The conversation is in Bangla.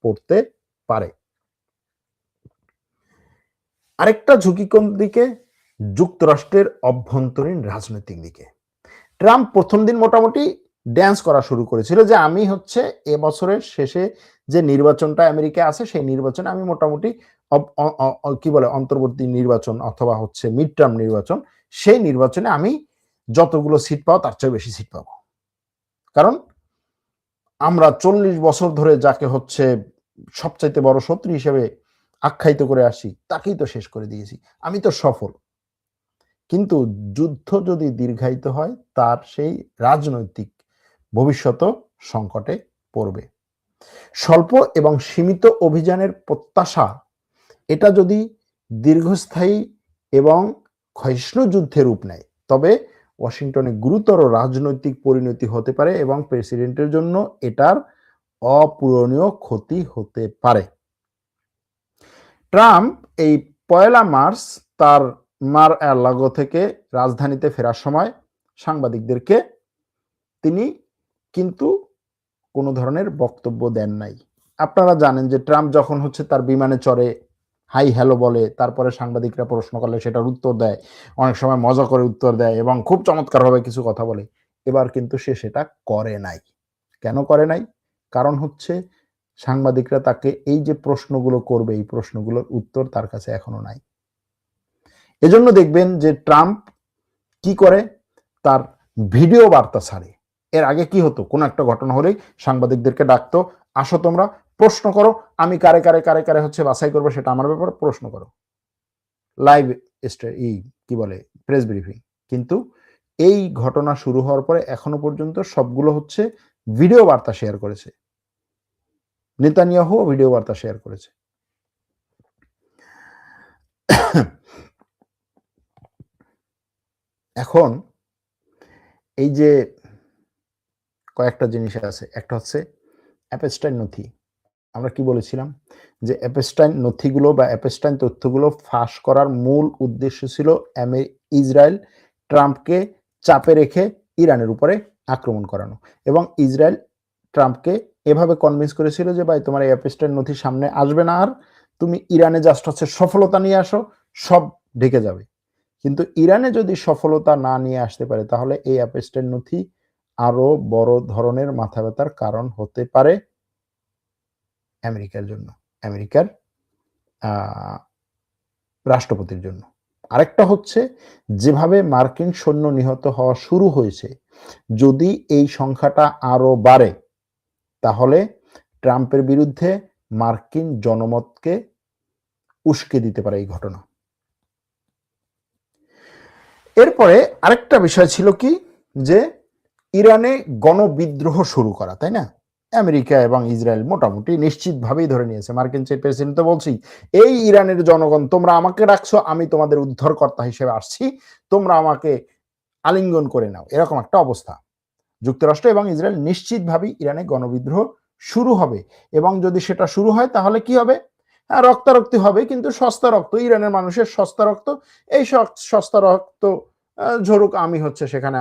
পড়তে পারে। আরেকটা ঝুঁকি কোন দিকে? যুক্তরাষ্ট্রের অভ্যন্তরীণ রাজনৈতিক দিকে। ট্রাম্প প্রথম দিন মোটামুটি ড্যান্স করা শুরু করেছিল যে আমি হচ্ছে এবছরের শেষে যে নির্বাচনটা আমেরিকায় আছে সেই নির্বাচনে আমি মোটামুটি কি বলে অন্তর্বর্তী নির্বাচন অথবা হচ্ছে মিড টার্ম নির্বাচন, সেই নির্বাচনে আমি যতগুলো সিট পাবো তার চেয়ে বেশি সিট পাবো। কারণ আমরা 40 বছর ধরে যাকে হচ্ছে সবচাইতে বড় শত্রু হিসেবে আখ্যায়িত করে আসি তাকেই তো শেষ করে দিয়েছি, আমি তো সফল। কিন্তু যুদ্ধ যদি দীর্ঘায়িত হয় তার সেই রাজনৈতিক ভবিষ্যৎ সংকটে পড়বে। স্বল্প এবং সীমিত অভিযানের প্রত্যাশা এটা যদি দীর্ঘস্থায়ী এবং ক্ষয়িষ্ণু যুদ্ধের রূপ নেয় তবে ওয়াশিংটনে গুরুতর রাজনৈতিক পরিণতি হতে পারে এবং প্রেসিডেন্টের জন্য এটার অপূরণীয় ক্ষতি হতে পারে। ট্রাম্প এই 1 মার্চ তার মার লাগো থেকে রাজধানীতে ফেরার সময় সাংবাদিকদেরকে তিনি কিন্তু কোনো ধরনের বক্তব্য দেন নাই। আপনারা জানেন যে ট্রাম্প যখন হচ্ছে তার বিমানে চড়ে হাই হ্যালো বলে, তারপরে সাংবাদিকরা প্রশ্ন করলে সেটার উত্তর দেয়, অনেক সময় মজা করে উত্তর দেয় এবং খুব চমৎকারভাবে কিছু কথা বলে। এবার কিন্তু সে সেটা করে নাই। কেন করে নাই? কারণ হচ্ছে সাংবাদিকরা তাকে এই যে প্রশ্নগুলো করবে এই প্রশ্নগুলোর উত্তর তার কাছে এখনো নাই। এজন্য দেখবেন যে ট্রাম্প কি করে, তার ভিডিও বার্তা ছাড়ে। এর আগে কি হতো, কোন একটা ঘটনা হলেই সাংবাদিকদেরকে ডাকতো, আসো তোমরা প্রশ্ন করো, আমি কারে কারে কারে কারে হচ্ছে বাছাই করবো, সেটা আমার ব্যাপার, প্রশ্ন করো, লাইভ কি বলে প্রেস ব্রিফিং। কিন্তু এই ঘটনা শুরু হওয়ার পরে এখনো পর্যন্ত সবগুলো হচ্ছে ভিডিও বার্তা শেয়ার করেছে, নেতানিয়াহু ভিডিও বার্তা শেয়ার করেছে। এখন এই যে কয়েকটা জিনিস আছে, একটা হচ্ছে অ্যাপস্টাইন নথি। আমরা কি বলেছিলাম যে অ্যাপস্টাইন নথিগুলো বা অ্যাপস্টাইন তথ্যগুলো ফাঁস করার মূল উদ্দেশ্য ছিল ইসরায়েল ট্রাম্পকে চাপে রেখে ইরানের উপরে আক্রমণ করানো, এবং ইসরায়েল ট্রাম্পকে এভাবে কনভিন্স করেছিল যে ভাই তোমার এই অ্যাপস্টাইন নথি সামনে আসবে না, আর তুমি ইরানে জাস্ট হচ্ছে সফলতা নিয়ে আসো, সব ঢেকে যাবে। কিন্তু ইরানে যদি সফলতা না নিয়ে আসতে পারে তাহলে এই অ্যাপস্টাইন নথি আরো বড় ধরনের মাথা ব্যথার কারণ হতে পারে আমেরিকার জন্য, আমেরিকার রাষ্ট্রপতির জন্য। আরেকটা হচ্ছে যেভাবে মার্কিন সৈন্য নিহত হওয়া শুরু হয়েছে, যদি এই সংখ্যাটা আরো বাড়ে তাহলে ট্রাম্পের বিরুদ্ধে মার্কিন জনমতকে উস্কে দিতে পারে এই ঘটনা। এরপরে আরেকটা বিষয় ছিল কি, যে ইরানে গণবিদ্রোহ শুরু করা, তাই না? আমেরিকা এবং ইসরায়েল মোটামুটি নিশ্চিতভাবেই ধরে নিয়েছে, মার্কিন প্রেসিডেন্ট তো বলছি এই ইরানের জনগণ তোমরা আমাকে ডাকছো, আমি তোমাদের উদ্ধারকর্তা হিসেবে আসছি, তোমরা আমাকে আলিঙ্গন করে নাও, এরকম একটা অবস্থা। যুক্তরাষ্ট্র এবং ইসরায়েল নিশ্চিতভাবেই ইরানে গণবিদ্রোহ শুরু হবে, এবং যদি সেটা শুরু হয় তাহলে কি হবে? হ্যাঁ, রক্তারক্তি হবে, কিন্তু সস্তা রক্ত, ইরানের মানুষের সস্তা রক্ত, এই সস্তা রক্ত ঝরুক, আমি হচ্ছে সেখানে